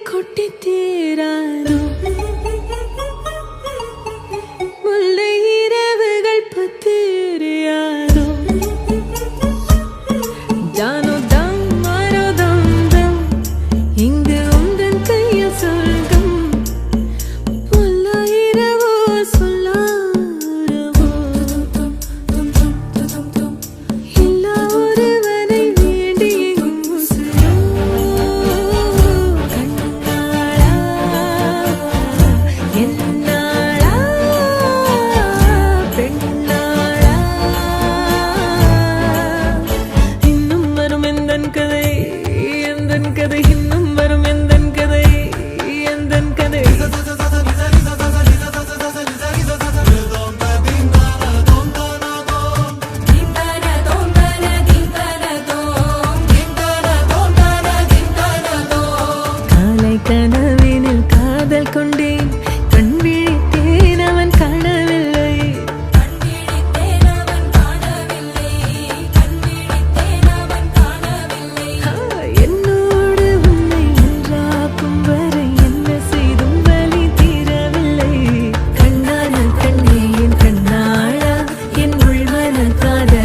கொட்டி தீராதோ முல்லை இரவுகள் பத்திரியாதோ ஜானோ தம் மாரோ தம் தம் இங்கு உந்தன் கையில் சொர்க்கம் பொல்லா இரவோ சொல்லாரவோ எல்லா ஒருவனை வேண்டி எங்கும் உசுரோ கண்ணாளா என்னாளா பெண்ணாளா இன்னும் வரும் எந்தன் கதை இன்னும் வரும் எந்தன் கதை காலை கனவினில் காதல் கொண்டேன் கண் விழித்தேன் அவன் காணவில்லை என்னோடு உன்னை ஒன்றாக்கும் வரை என்ன செய்தும் வலி தீரவில்லை கண்ணான கண்ணே என் கண்ணாளா என் உள்மன காதல்